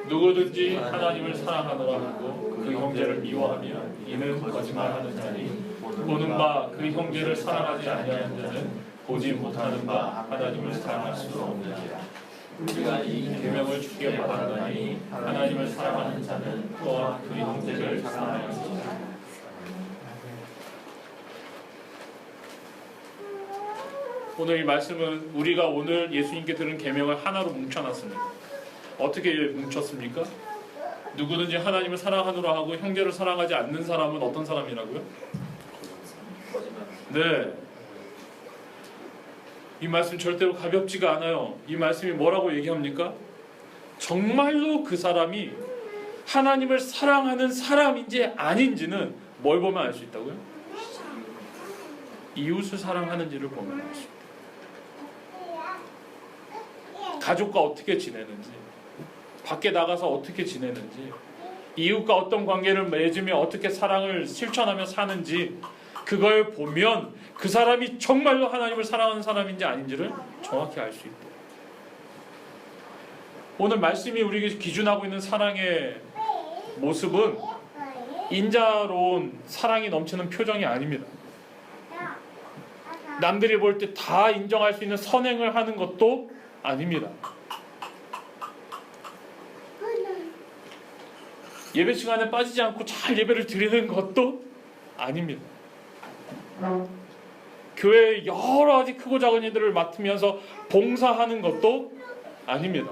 누구든지 하나님을 사랑하노라 하고 그 형제를 미워하면 이는 거짓말하는 자니 보는 바 그 형제를 사랑하지 아니하는 자는 보지 못하는 바 하나님을 사랑할 수 없느니라. 우리가 이 계명을 주께 받았나니 하나님을 사랑하는 자는 또한 그 형제를 사랑하리라. 오늘 이 말씀은 우리가 오늘 예수님께 들은 계명을 하나로 뭉쳐놨습니다. 어떻게 뭉쳤습니까? 누구든지 하나님을 사랑하노라 하고 형제를 사랑하지 않는 사람은 어떤 사람이라고요? 네. 이 말씀 절대로 가볍지가 않아요. 이 말씀이 뭐라고 얘기합니까? 정말로 그 사람이 하나님을 사랑하는 사람인지 아닌지는 뭘 보면 알 수 있다고요? 이웃을 사랑하는지를 보면 알 수 있다. 가족과 어떻게 지내는지, 밖에 나가서 어떻게 지내는지, 이웃과 어떤 관계를 맺으며 어떻게 사랑을 실천하며 사는지, 그걸 보면 그 사람이 정말로 하나님을 사랑하는 사람인지 아닌지를 정확히 알 수 있다. 오늘 말씀이 우리에게 기준하고 있는 사랑의 모습은 인자로운 사랑이 넘치는 표정이 아닙니다. 남들이 볼 때 다 인정할 수 있는 선행을 하는 것도 아닙니다. 예배 시간에 빠지지 않고 잘 예배를 드리는 것도 아닙니다. 교회의 여러 가지 크고 작은 일들을 맡으면서 봉사하는 것도 아닙니다.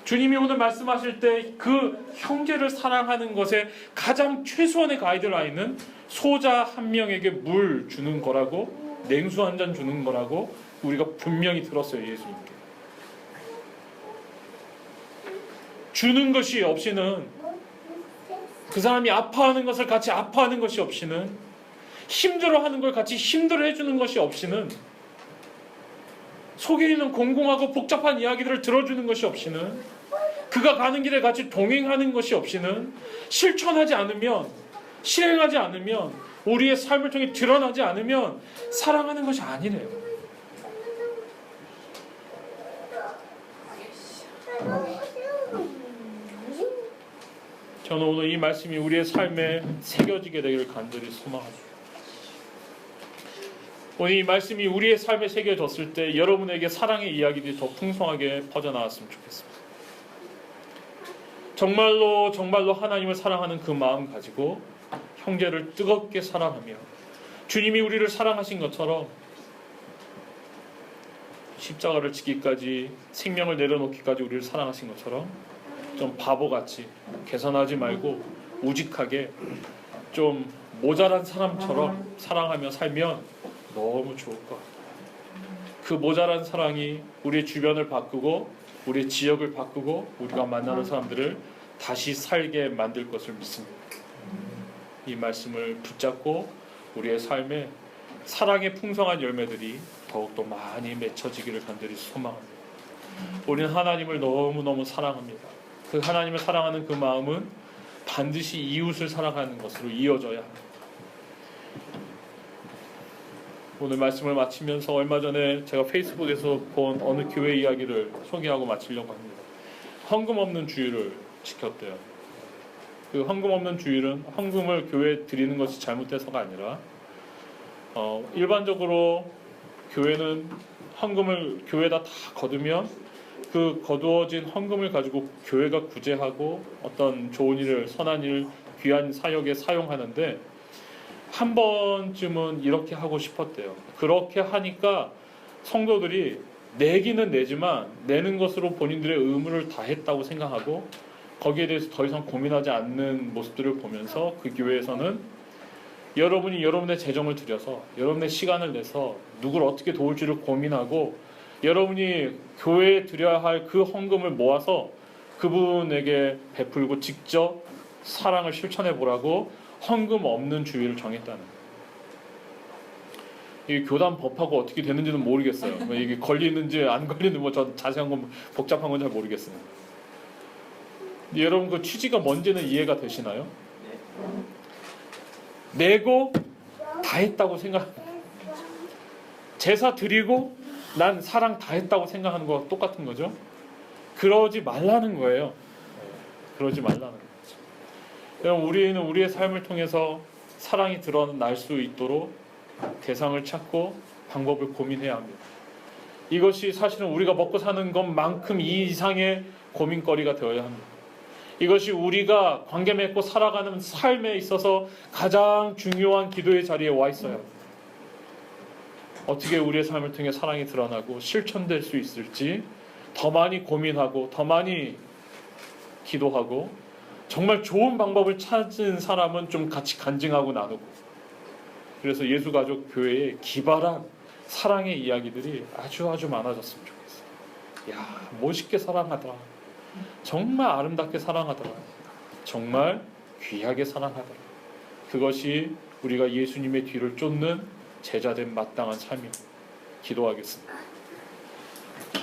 주님이 오늘 말씀하실 때 그 형제를 사랑하는 것에 가장 최소한의 가이드라인은 소자 한 명에게 물 주는 거라고, 냉수 한 잔 주는 거라고 우리가 분명히 들었어요. 예수님께 주는 것이 없이는, 그 사람이 아파하는 것을 같이 아파하는 것이 없이는, 힘들어하는 걸 같이 힘들어해주는 것이 없이는, 속에 있는 공공하고 복잡한 이야기들을 들어주는 것이 없이는, 그가 가는 길에 같이 동행하는 것이 없이는, 실천하지 않으면, 실행하지 않으면, 우리의 삶을 통해 드러나지 않으면 사랑하는 것이 아니래요. 저는 오늘 이 말씀이 우리의 삶에 새겨지게 되기를 간절히 소망합니다. 오늘 이 말씀이 우리의 삶에 새겨졌을 때 여러분에게 사랑의 이야기들이 더 풍성하게 퍼져나왔으면 좋겠습니다. 정말로 하나님을 사랑하는 그 마음 가지고 형제를 뜨겁게 사랑하며 주님이 우리를 사랑하신 것처럼 십자가를 지기까지, 생명을 내려놓기까지 우리를 사랑하신 것처럼 좀 바보같이 계산하지 말고 우직하게 좀 모자란 사람처럼 사랑하며 살면 너무 좋을 것 같아요. 그 모자란 사랑이 우리의 주변을 바꾸고 우리의 지역을 바꾸고 우리가 만나는 사람들을 다시 살게 만들 것을 믿습니다. 이 말씀을 붙잡고 우리의 삶에 사랑의 풍성한 열매들이 더욱더 많이 맺혀지기를 간절히 소망합니다. 우리는 하나님을 너무너무 사랑합니다. 그 하나님을 사랑하는 그 마음은 반드시 이웃을 사랑하는 것으로 이어져야 합니다. 오늘 말씀을 마치면서 얼마 전에 제가 페이스북에서 본 어느 교회 이야기를 소개하고 마치려고 합니다. 헌금 없는 주일을 지켰대요. 그 헌금 없는 주일은 헌금을 교회에 드리는 것이 잘못돼서가 아니라 일반적으로 교회는 헌금을 교회에다 다 거두면 그 거두어진 헌금을 가지고 교회가 구제하고 어떤 좋은 일을, 선한 일, 귀한 사역에 사용하는데 한 번쯤은 이렇게 하고 싶었대요. 그렇게 하니까 성도들이 내기는 내지만 내는 것으로 본인들의 의무를 다했다고 생각하고 거기에 대해서 더 이상 고민하지 않는 모습들을 보면서 그 교회에서는 여러분이 여러분의 재정을 들여서 여러분의 시간을 내서 누구를 어떻게 도울지를 고민하고 여러분이 교회에 드려야 할 그 헌금을 모아서 그분에게 베풀고 직접 사랑을 실천해 보라고 헌금 없는 주일을 정했다는 거예요. 이 교단 법하고 어떻게 되는지는 모르겠어요. 이게 걸리는지 안 걸리는지 저 자세한 건 복잡한 건 잘 모르겠어요. 여러분 그 취지가 뭔지는 이해가 되시나요? 내고 다 했다고 생각합니다. 제사 드리고 난 사랑 다 했다고 생각하는 거와 똑같은 거죠. 그러지 말라는 거예요. 그러지 말라는 거죠. 여러분 우리는 우리의 삶을 통해서 사랑이 드러날 수 있도록 대상을 찾고 방법을 고민해야 합니다. 이것이 사실은 우리가 먹고 사는 것만큼 이 이상의 고민거리가 되어야 합니다. 이것이 우리가 관계 맺고 살아가는 삶에 있어서 가장 중요한 기도의 자리에 와 있어야 합니다. 어떻게 우리의 삶을 통해 사랑이 드러나고 실천될 수 있을지 더 많이 고민하고 더 많이 기도하고 정말 좋은 방법을 찾은 사람은 좀 같이 간증하고 나누고 그래서 예수가족 교회에 기발한 사랑의 이야기들이 아주 많아졌으면 좋겠어요. 야, 멋있게 사랑하더라. 정말 아름답게 사랑하더라. 정말 귀하게 사랑하더라. 그것이 우리가 예수님의 뒤를 쫓는 제자된 마땅한 삶입니다. 기도하겠습니다.